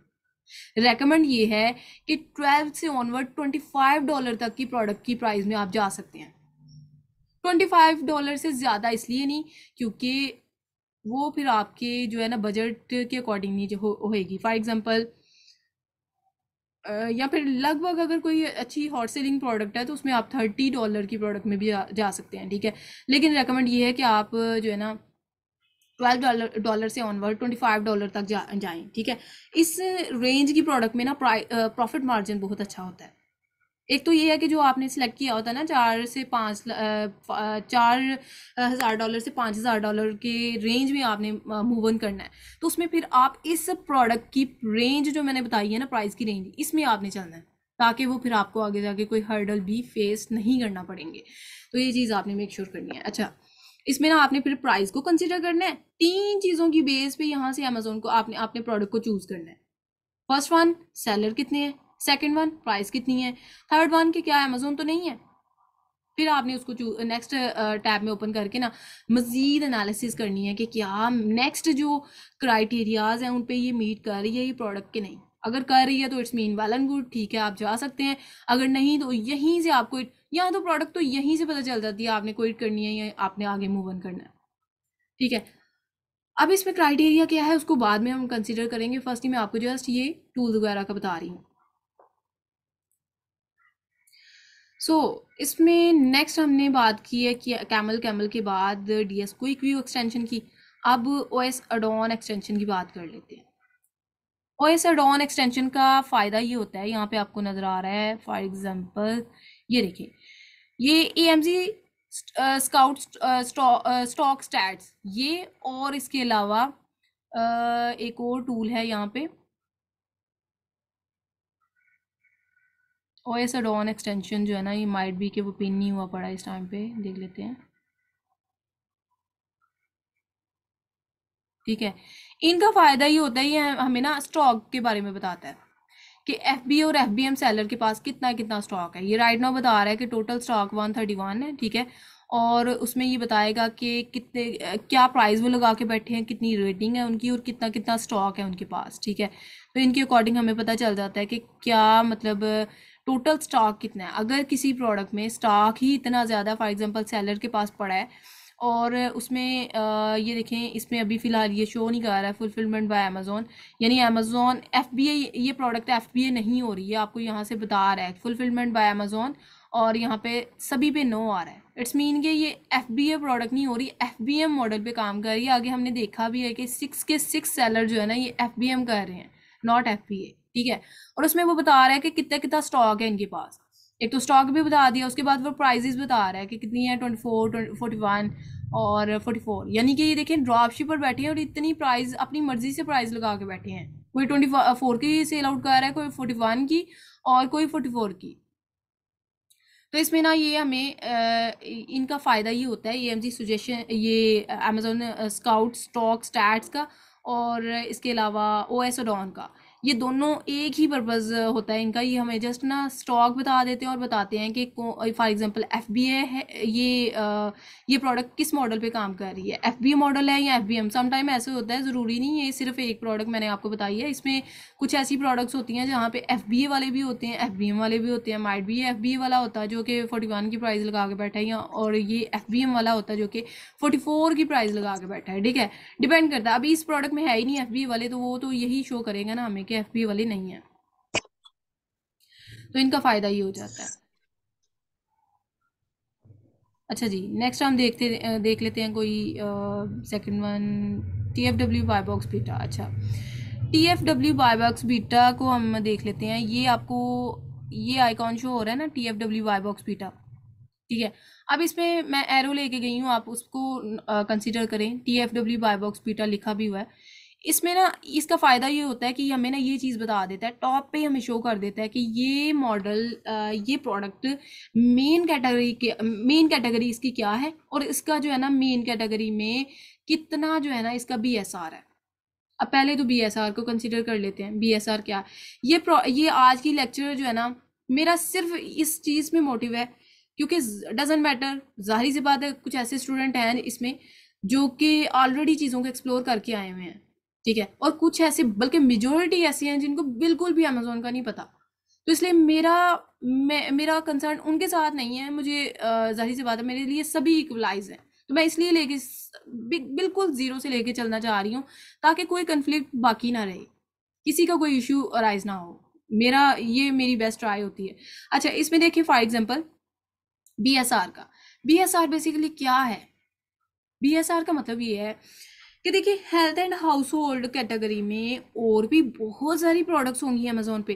रेकमेंड ये है कि 12 से ऑनवर्ड $25 तक की प्रोडक्ट की प्राइस में आप जा सकते हैं। $25 से ज़्यादा इसलिए नहीं क्योंकि वो फिर आपके जो है ना बजट के अकॉर्डिंग नहीं होएगी। फॉर एग्जांपल या फिर लगभग अगर कोई अच्छी हॉट सेलिंग प्रोडक्ट है तो उसमें आप $30 की प्रोडक्ट में भी जा सकते हैं, ठीक है? लेकिन रेकमेंड ये है कि आप जो है ना $12 से ऑनवर्ड $25 तक जाएं, ठीक है? इस रेंज की प्रोडक्ट में ना प्रॉफिट मार्जिन बहुत अच्छा होता है। एक तो ये है कि जो आपने सिलेक्ट किया होता है ना $4,000 से $5,000 के रेंज में आपने मूव ऑन करना है, तो उसमें फिर आप इस प्रोडक्ट की रेंज जो मैंने बताई है ना, प्राइस की रेंज, इसमें आपने चलना है ताकि वो फिर आपको आगे जाके कोई हर्डल भी फेस नहीं करना पड़ेंगे। तो ये चीज़ आपने मेक श्योर करनी है। अच्छा इसमें ना आपने फिर प्राइस को कंसिडर करना है। 3 चीज़ों की बेस पे यहाँ से अमेजोन को आपने अपने प्रोडक्ट को चूज करना है। फर्स्ट वन, सेलर कितने हैं, सेकंड वन, प्राइस कितनी है, थर्ड वन कि क्या अमेजोन तो नहीं है। फिर आपने उसको नेक्स्ट टैब में ओपन करके ना मज़ीद एनालिसिस करनी है कि क्या नेक्स्ट जो क्राइटेरियाज हैं उन पे ये मीट कर रही है ये प्रोडक्ट के नहीं। अगर कर रही है तो it's mean well and good, ठीक है, आप जा सकते हैं। अगर नहीं तो यहीं से आपको, यहाँ तो प्रोडक्ट तो यहीं से पता चल जाती है आपने क्विट करनी है या आपने आगे मूव ऑन करना है, ठीक है? अब इसमें क्राइटेरिया क्या है उसको बाद में हम कंसिडर करेंगे। फर्स्ट ही मैं आपको जस्ट ये टूल्स वगैरह का बता रही हूँ। इसमें नेक्स्ट हमने बात की है कि कैमल के बाद डीएस क्विक व्यू एक्सटेंशन की। अब ओएस एडॉन एक्सटेंशन की बात कर लेते हैं। ओएस एडॉन एक्सटेंशन का फ़ायदा ये होता है, यहाँ पे आपको नज़र आ रहा है फॉर एग्जांपल ये देखिए, ये AMZ स्काउट स्टॉक स्टैट्स, ये और इसके अलावा एक और टूल है यहाँ पे ओएस एडॉन एक्सटेंशन जो है ना, ये माइट बी कि वो पिन नहीं हुआ पड़ा इस टाइम पे, देख लेते हैं, ठीक है? इनका फ़ायदा ये होता है, ये हमें ना स्टॉक के बारे में बताता है कि FB और FBM सेलर के पास कितना कितना स्टॉक है। ये राइट नाउ बता रहा है कि टोटल स्टॉक 131 है, ठीक है? और उसमें ये बताएगा कि कितने क्या प्राइस वो लगा के बैठे हैं, कितनी रेटिंग है उनकी और कितना कितना स्टॉक है उनके पास, ठीक है? तो इनके अकॉर्डिंग हमें पता चल जाता है कि क्या मतलब टोटल स्टॉक कितना है। अगर किसी प्रोडक्ट में स्टॉक ही इतना ज़्यादा फॉर एग्जांपल सेलर के पास पड़ा है और उसमें ये देखें इसमें अभी फ़िलहाल ये शो नहीं कर रहा है फुलफिलमेंट बाय अमेजोन, यानी अमेजोन FBA ये प्रोडक्ट FBA नहीं हो रही है, आपको यहाँ से बता रहा है फुलफिलमेंट बाय अमेजोन और यहाँ पे सभी पे नो आ रहा है, इट्स मीन कि ये FBA प्रोडक्ट नहीं हो रही, FBM मॉडल पे काम कर रही है। आगे हमने देखा भी है कि 6 के 6 सेलर जो है ना ये FBM कर रहे हैं, नॉट FBA, ठीक है। और उसमें वो बता रहा है कि कितना कितना स्टॉक है इनके पास, एक तो स्टॉक भी बता दिया, उसके बाद वो प्राइजेस बता रहा है कि कितनी है, 24, 41 और 44। यानी कि ये देखें ड्रॉप शिपर बैठे हैं और इतनी प्राइस अपनी मर्जी से प्राइस लगा के बैठे हैं। कोई 24 की सेल आउट कर रहा है, कोई 41 की और कोई 44 की। तो इसमें ना ये हमें इनका फ़ायदा ये होता है, AMG सजेशन, ये अमेजोन स्काउट स्टॉक स्टैट्स का और इसके अलावा OS डॉन का, ये दोनों एक ही पर्पज़ होता है इनका। ये हमें जस्ट ना स्टॉक बता देते हैं और बताते हैं कि फॉर एग्जांपल FBA है, ये प्रोडक्ट किस मॉडल पे काम कर रही है, FBA मॉडल है या FBM। सम टाइम ऐसे होता है, ज़रूरी नहीं है सिर्फ एक प्रोडक्ट मैंने आपको बताई है, इसमें कुछ ऐसी प्रोडक्ट्स होती हैं जहाँ पे FBA वाले भी होते हैं, FBM वाले भी होते हैं। माइट भी FBA वाला होता है जो कि 41 की प्राइस लगा के बैठा है, या और ये FBM वाला होता है जो कि 44 की प्राइस लगा के बैठा है, ठीक है। डिपेंड करता है, अभी इस प्रोडक्ट में है ही नहीं FBA वाले, तो वो तो यही शो करेगा ना हमें कि FBA वाले नहीं है, तो इनका फ़ायदा ये हो जाता है। अच्छा जी, नेक्स्ट हम देख लेते हैं कोई second one, TFW by box beta. अच्छा, TFW बाय बॉक्स बीटा को हम देख लेते हैं। ये आपको ये आइकॉन शो हो रहा है ना, TFW बाय बॉक्स बीटा, ठीक है। अब इसमें मैं एरो लेके गई हूँ, आप उसको कंसीडर करें। TFW बाय बॉक्स बीटा लिखा भी हुआ है इसमें ना। इसका फ़ायदा ये होता है कि हमें ना ये चीज़ बता देता है, टॉप पे हमें शो कर देता है कि ये मॉडल, ये प्रोडक्ट मेन कैटेगरी इसकी क्या है, और इसका जो है ना मेन कैटेगरी में कितना जो है ना इसका BSR है। अब पहले तो BSR को कंसिडर कर लेते हैं। BSR क्या है, ये आज की लेक्चर जो है ना मेरा सिर्फ इस चीज़ में मोटिव है, क्योंकि डजेंट मैटर, जाहिर सी बात है कुछ ऐसे स्टूडेंट हैं इसमें जो कि ऑलरेडी चीज़ों को एक्सप्लोर करके आए हुए हैं, ठीक है, और कुछ ऐसे, बल्कि मेजोरिटी ऐसी हैं जिनको बिल्कुल भी अमेजोन का नहीं पता। तो इसलिए मेरा कंसर्न उनके साथ नहीं है, मुझे जाहिर सी बात है मेरे लिए सभी इक्वलाइज हैं, तो मैं इसलिए लेके बिल्कुल ज़ीरो से लेके चलना चाह रही हूँ, ताकि कोई कंफ्लिक्ट बाकी ना रहे, किसी का कोई इशू अराइज ना हो। ये मेरी बेस्ट ट्राई होती है। अच्छा, इसमें देखिए फॉर एग्जांपल BSR का। BSR बेसिकली क्या है? BSR का मतलब ये है कि देखिए health and house hold category में और भी बहुत सारी प्रोडक्ट्स होंगी अमेजोन पे,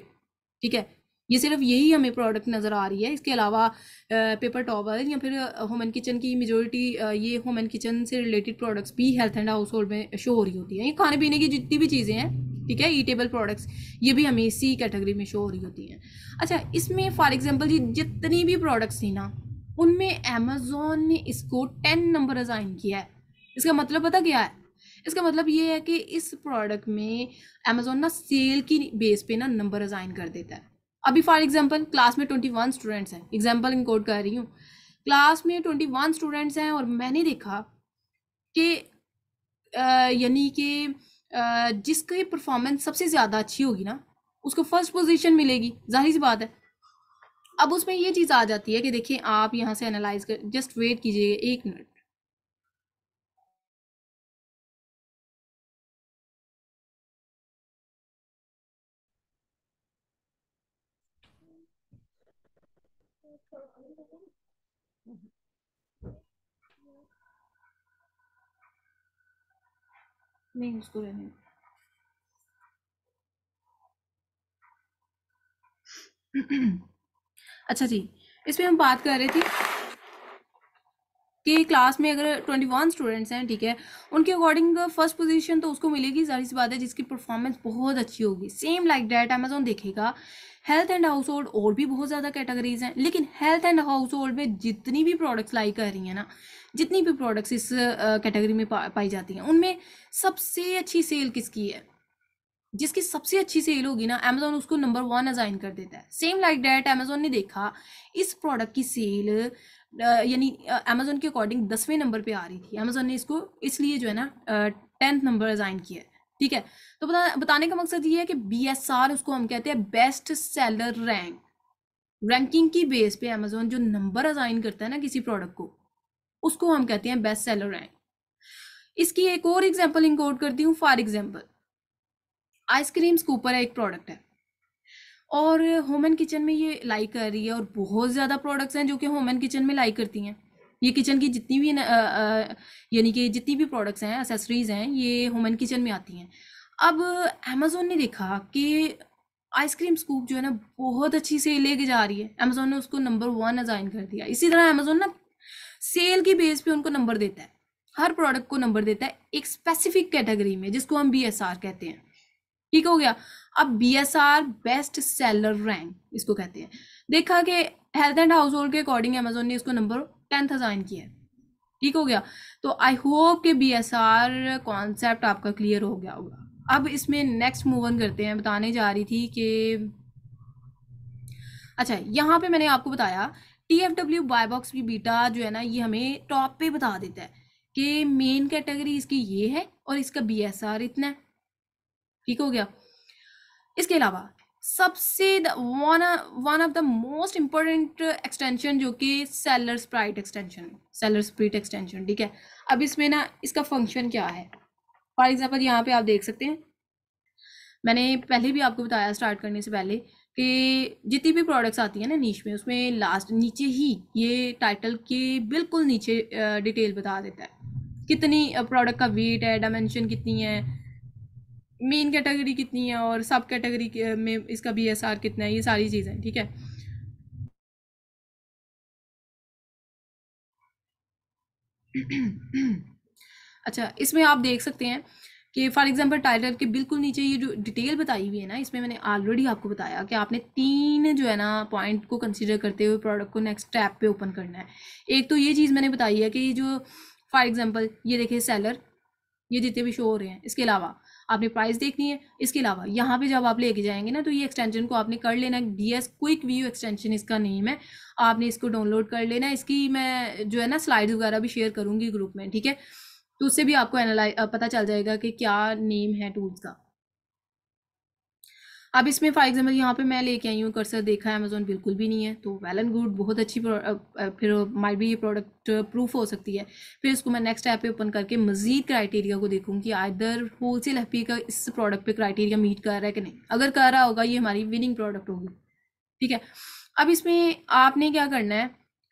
ठीक है। ये सिर्फ यही हमें प्रोडक्ट नज़र आ रही है, इसके अलावा पेपर टॉवल या फिर होम एंड किचन की मेजोरिटी, ये होम एंड किचन से रिलेटेड प्रोडक्ट्स भी हेल्थ एंड हाउस होल्ड में शो हो रही होती हैं। ये खाने पीने की जितनी भी चीज़ें हैं, ठीक है, ईटेबल प्रोडक्ट्स, ये भी हमें इसी कैटेगरी में शो हो रही होती हैं। अच्छा, इसमें फॉर एग्जाम्पल जी जितनी भी प्रोडक्ट्स थी ना, उनमें अमेजोन ने इसको 10 नंबर असाइन किया है। इसका मतलब पता क्या है? इसका मतलब ये है कि इस प्रोडक्ट में अमेजोन ना सेल की बेस पे ना नंबर असाइन कर देता है। अभी फॉर एग्जांपल क्लास में 21 स्टूडेंट्स हैं, एग्जांपल इनकोड कर रही हूँ, क्लास में 21 स्टूडेंट्स हैं और मैंने देखा कि यानी कि जिसकी परफॉर्मेंस सबसे ज़्यादा अच्छी होगी ना उसको फर्स्ट पोजीशन मिलेगी, जाहिर सी बात है। अब उसमें ये चीज़ आ जाती है कि देखिए आप यहाँ से एनालाइज कर, जस्ट वेट कीजिएगा 1 मिनट। नहीं, उसको रहने दो। अच्छा जी, इसमें हम बात कर रहे थे कि क्लास में अगर 21 स्टूडेंट्स हैं, ठीक है, उनके अकॉर्डिंग फर्स्ट पोजीशन तो उसको मिलेगी, जाहिर सी बात है, जिसकी परफॉर्मेंस बहुत अच्छी होगी। सेम लाइक डैट अमेजोन देखेगा हेल्थ एंड हाउस होल्ड और भी बहुत ज़्यादा कैटेगरीज हैं, लेकिन हेल्थ एंड हाउस होल्ड में जितनी भी प्रोडक्ट्स लाई कर रही हैं ना, जितनी भी प्रोडक्ट्स इस कैटेगरी में पाई जाती हैं, उनमें सबसे अच्छी सेल किसकी है? जिसकी सबसे अच्छी सेल होगी ना, अमेजोन उसको नंबर 1 असाइन कर देता है। सेम लाइक डैट अमेजोन ने देखा इस प्रोडक्ट की सेल यानी अमेजोन के अकॉर्डिंग 10वें नंबर पे आ रही थी, अमेजोन ने इसको इसलिए जो है ना 10th नंबर असाइन किया है, ठीक है। तो बताने का मकसद ये है कि BSR उसको हम कहते हैं बेस्ट सेलर रैंक। रैंकिंग की बेस पे अमेजोन जो नंबर असाइन करता है ना किसी प्रोडक्ट को, उसको हम कहते हैं बेस्ट सेलर रैंक। इसकी एक और एग्जाम्पल इंक्लूड करती हूँ। फॉर एग्जाम्पल आइसक्रीम स्कूपर है, एक प्रोडक्ट है, और होम एंड किचन में ये लाइक कर रही है, और बहुत ज़्यादा प्रोडक्ट्स हैं जो कि होम एंड किचन में लाइक करती हैं। ये किचन की जितनी भी यानी कि जितनी भी प्रोडक्ट्स हैं, एसेसरीज हैं, ये होम एंड किचन में आती हैं। अब अमेजोन ने देखा कि आइसक्रीम स्कूप जो है ना बहुत अच्छी सेल लेके जा रही है, अमेजोन ने उसको नंबर 1 असाइन कर दिया। इसी तरह अमेजोन ना सेल की बेस पे उनको नंबर देता है, हर प्रोडक्ट को नंबर देता है एक स्पेसिफिक कैटेगरी में, जिसको हम BSR कहते हैं। ठीक हो गया। अब BSR बेस्ट सेलर रैंक इसको कहते हैं। देखा कि हेल्थ एंड हाउस होल्ड के अकॉर्डिंग अमेजोन ने इसको नंबर 10th असाइन किया है। ठीक हो गया। तो आई होप कि BSR कॉन्सेप्ट आपका क्लियर हो गया होगा। अब इसमें नेक्स्ट मूव ऑन करते हैं। बताने जा रही थी कि अच्छा, यहाँ पे मैंने आपको बताया TFW बाय बॉक्स भी बीटा जो है ना, ये हमें टॉप पे बता देता है कि मेन कैटेगरी इसकी ये है और इसका BSR इतना है। ठीक हो गया। इसके अलावा सबसे one of the most important extension जो कि सेलर स्प्राइट एक्सटेंशन, ठीक है। अब इसमें ना इसका फंक्शन क्या है, फॉर एग्जांपल यहाँ पे आप देख सकते हैं, मैंने पहले भी आपको बताया स्टार्ट करने से पहले कि जितनी भी प्रोडक्ट्स आती हैं ना नीश में, उसमें लास्ट नीचे ही ये टाइटल के बिल्कुल नीचे डिटेल बता देता है कितनी प्रोडक्ट का वेट है, डायमेंशन कितनी है, मेन कैटेगरी कितनी है और सब कैटेगरी में इसका BSR कितना है, ये सारी चीज़ें। ठीक है। अच्छा, इसमें आप देख सकते हैं कि फॉर एग्जांपल टाइटल के बिल्कुल नीचे ये जो डिटेल बताई हुई है ना, इसमें मैंने ऑलरेडी आपको बताया कि आपने 3 जो है ना पॉइंट को कंसीडर करते हुए प्रोडक्ट को नेक्स्ट टैब पे ओपन करना है। एक तो ये चीज़ मैंने बताई है कि जो फॉर एग्जांपल ये देखिए सेलर, ये जितने भी शो हो रहे हैं, इसके अलावा आपने प्राइस देखनी है। इसके अलावा यहाँ पे जब आप लेके जाएंगे ना, तो ये एक्सटेंशन को आपने कर लेना है। DS क्विक व्यू एक्सटेंशन इसका नेम है, आपने इसको डाउनलोड कर लेना है। इसकी मैं जो है ना स्लाइड्स वगैरह भी शेयर करूँगी ग्रुप में, ठीक है। तो उससे भी आपको पता चल जाएगा कि क्या नेम है टूल्स का। अब इसमें फॉर एग्जाम्पल यहाँ पे मैं लेके आई हूँ कर्सर, देखा है अमेजोन बिल्कुल भी नहीं है, तो वेल एंड गुड, बहुत अच्छी फिर माइट भी ये प्रोडक्ट प्रूफ हो सकती है। फिर इसको मैं नेक्स्ट ऐप पे ओपन करके मजीद क्राइटेरिया को देखूँगी, आइदर होलसेल FP का इस प्रोडक्ट पे क्राइटेरिया मीट कर रहा है कि नहीं। अगर कर रहा होगा, ये हमारी विनिंग प्रोडक्ट होगी। ठीक है। अब इसमें आपने क्या करना है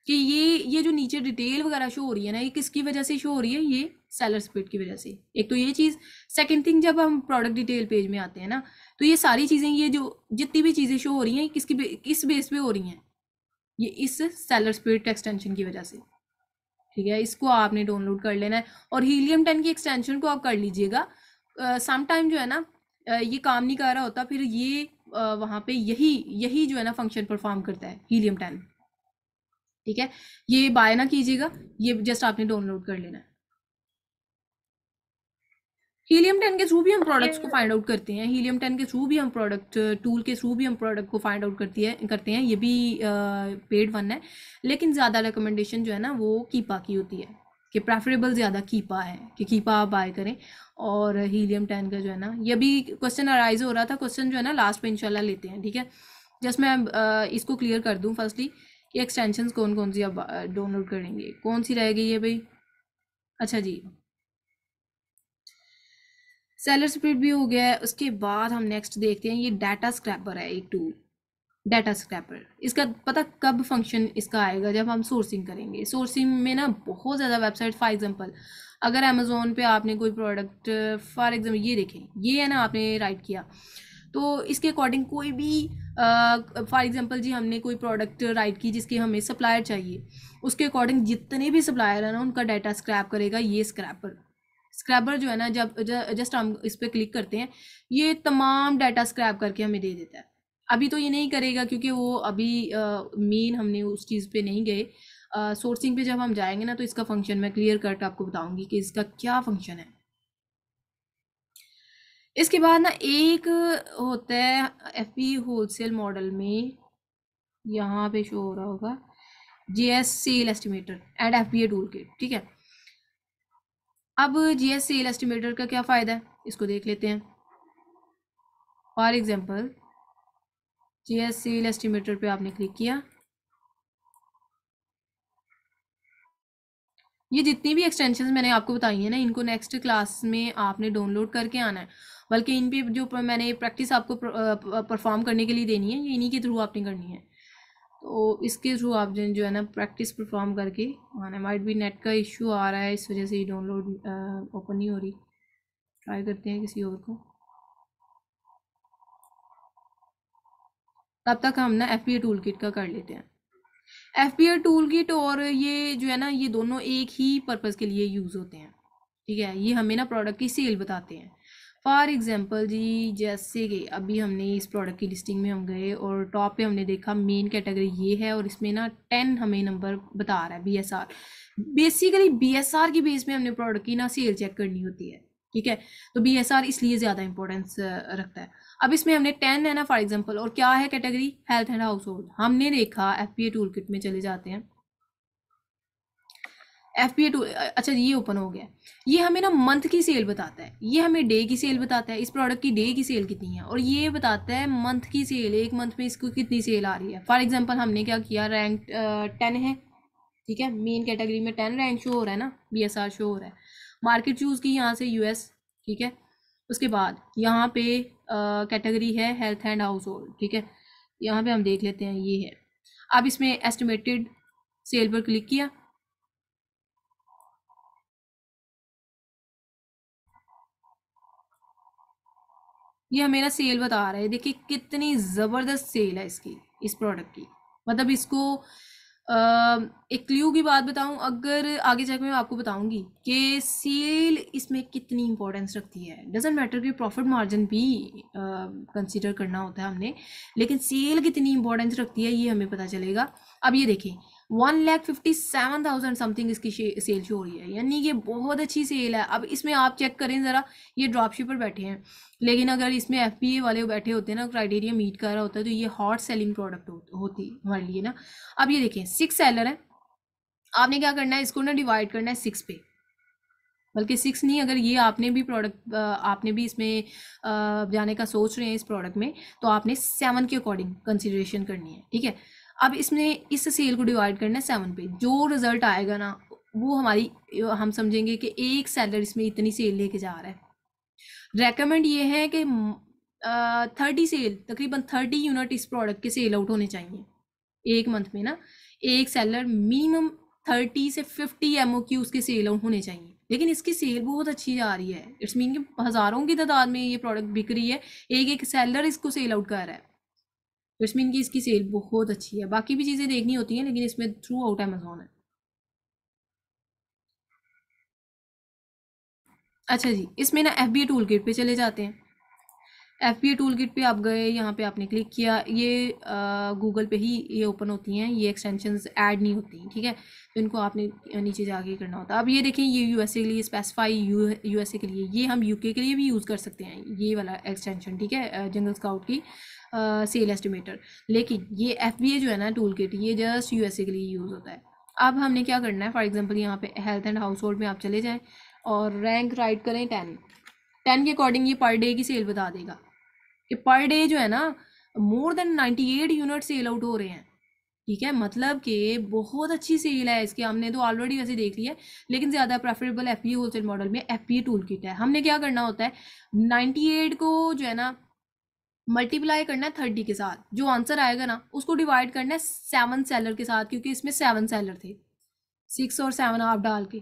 कि ये जो नीचे डिटेल वगैरह शो हो रही है ना, ये किसकी वजह से शो हो रही है, ये सेलर स्प्लिट की वजह से। एक तो ये चीज़। सेकंड थिंग, जब हम प्रोडक्ट डिटेल पेज में आते हैं ना, तो ये सारी चीज़ें, ये जो जितनी भी चीज़ें शो हो रही हैं, किस बेस पे हो रही हैं, ये इस सेलर स्प्लिट एक्सटेंशन की वजह से। ठीक है। इसको आपने डाउनलोड कर लेना है और हीलियम 10 की एक्सटेंशन को आप कर लीजिएगा। सम टाइम जो है ना ये काम नहीं कर रहा होता, फिर ये वहाँ पे यही जो है ना फंक्शन परफॉर्म करता है, हीलियम 10। ठीक है। ये बाय ना कीजिएगा, ये जस्ट आपने डाउनलोड कर लेना है। हीलियम 10 के थ्रू भी हम प्रोडक्ट्स को फाइंड आउट करते हैं, हीलियम 10 के थ्रू भी हम प्रोडक्ट टूल के थ्रू भी हम प्रोडक्ट को फाइंड आउट करते हैं। ये भी पेड वन है, लेकिन ज़्यादा रिकमेंडेशन जो है ना वो कीपा की होती है, कि प्रेफरेबल ज़्यादा कीपा है, कि कीपा आप बाय करें। और हीलियम 10 का जो है ना, ये भी क्वेश्चन अराइज हो रहा था, क्वेश्चन जो है ना लास्ट में इंशाल्लाह लेते हैं। ठीक है। जस्ट मैं इसको क्लियर कर दूँ फर्स्टली, ये एक्सटेंशंस कौन कौन सी आप डाउनलोड करेंगे, कौन सी रहेगी ये भाई। अच्छा जी, सेलर स्प्लिट भी हो गया है। उसके बाद हम नेक्स्ट देखते हैं, ये डाटा स्क्रैपर है एक टूल, डाटा स्क्रैपर। इसका पता कब फंक्शन इसका आएगा, जब हम सोर्सिंग करेंगे। सोर्सिंग में ना बहुत ज़्यादा वेबसाइट, फॉर एग्जांपल अगर अमेजोन पे आपने कोई प्रोडक्ट, फॉर एग्जांपल ये देखें, ये है ना आपने राइट किया, तो इसके अकॉर्डिंग कोई भी फॉर एग्जांपल जी हमने कोई प्रोडक्ट राइट की जिसके हमें सप्लायर चाहिए, उसके अकॉर्डिंग जितने भी सप्लायर है ना उनका डाटा स्क्रैप करेगा ये स्क्रैबर जो है ना, जब जस्ट हम इस पर क्लिक करते हैं, ये तमाम डाटा स्क्रैप करके हमें दे देता है। अभी तो ये नहीं करेगा क्योंकि वो अभी मेन हमने उस चीज़ पे नहीं गए। सोर्सिंग पे जब हम जाएंगे ना, तो इसका फंक्शन मैं क्लियर कट आपको बताऊंगी कि इसका क्या फंक्शन है। इसके बाद ना एक होता है FP होलसेल मॉडल में, यहाँ पे शो हो रहा होगा, GS sell estimator and FBA toolkit. ठीक है। अब GS सेल एस्टिमेटर का क्या फ़ायदा है, इसको देख लेते हैं। For example GS sell estimator पे आपने क्लिक किया, ये जितनी भी एक्सटेंशंस मैंने आपको बताई हैं ना, इनको नेक्स्ट क्लास में आपने डाउनलोड करके आना है, बल्कि इन पे जो मैंने प्रैक्टिस आपको परफॉर्म करने के लिए देनी है, ये इन्हीं के थ्रू आपने करनी है। तो इसके थ्रू आप जो है ना प्रैक्टिस परफॉर्म करके आना। माइट भी नेट का इशू आ रहा है, इस वजह से ये डाउनलोड ओपन नहीं हो रही। ट्राई करते हैं किसी और को। तब तक हम ना FBA टूल किट का कर लेते हैं। FBA टूल किट और ये जो है ना, ये दोनों एक ही पर्पज़ के लिए यूज़ होते हैं, ठीक है। ये हमें ना प्रोडक्ट की सेल बताते हैं। फॉर एग्जांपल जी, जैसे कि अभी हमने इस प्रोडक्ट की लिस्टिंग में हम गए और टॉप पे हमने देखा मेन कैटेगरी ये है और इसमें ना 10 हमें नंबर बता रहा है BSR। बेसिकली BSR की बेस में हमने प्रोडक्ट की ना सेल चेक करनी होती है, ठीक है। तो BSR इसलिए ज़्यादा इंपॉर्टेंस रखता है। अब इसमें हमने 10 है ना फॉर एग्जांपल, और क्या है category, health and house hold. हमने देखा FBA टूल किट में चले जाते हैं, FBA टूल, अच्छा ये ओपन हो गया। ये हमें ना मंथ की सेल बताता है, ये हमें डे की सेल बताता है, इस प्रोडक्ट की डे की सेल कितनी है, और ये बताता है मंथ की सेल, एक मंथ में इसको कितनी सेल आ रही है। फॉर एग्जांपल हमने क्या किया, रैंक 10 है, ठीक है, मेन कैटेगरी में 10 रैंक शो हो रहा है ना, BSR शो हो रहा है। मार्केट चूज़ की यहाँ से US, ठीक है। उसके बाद यहाँ पे कैटेगरी है हेल्थ एंड हाउस होल्ड, ठीक है। यहाँ पे हम देख लेते हैं, ये है। अब इसमें एस्टिमेटेड सेल पर क्लिक किया, ये हमें ना सेल बता रहा है। देखिए कितनी ज़बरदस्त सेल है इसकी, इस प्रोडक्ट की। मतलब इसको एक क्ल्यू की बात बताऊं, अगर आगे जाकर मैं आपको बताऊंगी कि सेल इसमें कितनी इंपॉर्टेंस रखती है। डजेंट मैटर कि प्रॉफिट मार्जिन भी कंसीडर करना होता है हमने, लेकिन सेल कितनी इंपॉर्टेंस रखती है ये हमें पता चलेगा। अब ये देखें 1,57,000 समथिंग इसकी सेल शो हो रही है, यानी कि बहुत अच्छी सेल है। अब इसमें आप चेक करें ज़रा, ये ड्रॉपशिपर बैठे हैं, लेकिन अगर इसमें FBA वाले बैठे होते हैं ना, क्राइटेरिया मीट कर रहा होता है, तो ये हॉट सेलिंग प्रोडक्ट होती हमारे लिए ना। अब ये देखें 6 सेलर है, आपने क्या करना है, इसको ना डिवाइड करना है 6 पे, बल्कि 6 नहीं, अगर ये आपने भी प्रोडक्ट आपने भी इसमें जाने का सोच रहे हैं इस प्रोडक्ट में, तो आपने 7 के अकॉर्डिंग कंसिडरेशन करनी है, ठीक है। अब इसमें इस सेल को डिवाइड करना है 7 पे, जो रिजल्ट आएगा ना वो हमारी, हम समझेंगे कि एक सेलर इसमें इतनी सेल लेके जा रहा है। रेकमेंड ये है कि 30 सेल, तकरीबन 30 यूनिट इस प्रोडक्ट के सेल आउट होने चाहिए एक मंथ में ना। एक सेलर मिनिमम 30 से 50 MOQ उसके सेल आउट होने चाहिए, लेकिन इसकी सेल बहुत अच्छी जा रही है। इट्स मीन कि हज़ारों की तादाद में ये प्रोडक्ट बिक रही है, एक एक सेलर इसको सेल आउट कर रहा है। इट्स मीन कि इसकी सेल बहुत अच्छी है। बाकी भी चीज़ें देखनी होती हैं, लेकिन इसमें थ्रू आउट अमेजोन है। अच्छा जी, इसमें ना FBA टूल किट पे चले जाते हैं। FBA टूल किट पे आप गए, यहाँ पे आपने क्लिक किया, ये गूगल पे ही ये ओपन होती हैं, ये एक्सटेंशंस ऐड नहीं होती, ठीक है। तो इनको आपने नीचे जाके करना होता है। अब ये देखें, ये USA के लिए स्पेसिफाई, USA के लिए, ये हम UK के लिए भी यूज़ कर सकते हैं ये वाला एक्सटेंशन, ठीक है, जंगल स्काउट की सेल एस्टिमेटर। लेकिन ये FBA जो है ना टूल किट, ये जस्ट USA के लिए यूज़ होता है। अब हमने क्या करना है, फॉर एग्जाम्पल यहाँ पे हेल्थ एंड हाउस होल्ड में आप चले जाएँ और रैंक राइट करें 10 के अकॉर्डिंग, ये पर डे की सेल बता देगा कि पर डे जो है ना more than 98 unit sell out हो रहे हैं, ठीक है। मतलब कि बहुत अच्छी सेल है इसकी, हमने तो ऑलरेडी वैसे देख लिया है, लेकिन ज़्यादा प्रेफरेबल FBA होलसेल मॉडल में FBA टूल किट है। हमने क्या करना होता है, 98 को जो है ना मल्टीप्लाई करना है 30 के साथ, जो आंसर आएगा ना उसको डिवाइड करना है 7 सेलर के साथ, क्योंकि इसमें 7 सेलर थे, 6 और 7 आप डाल के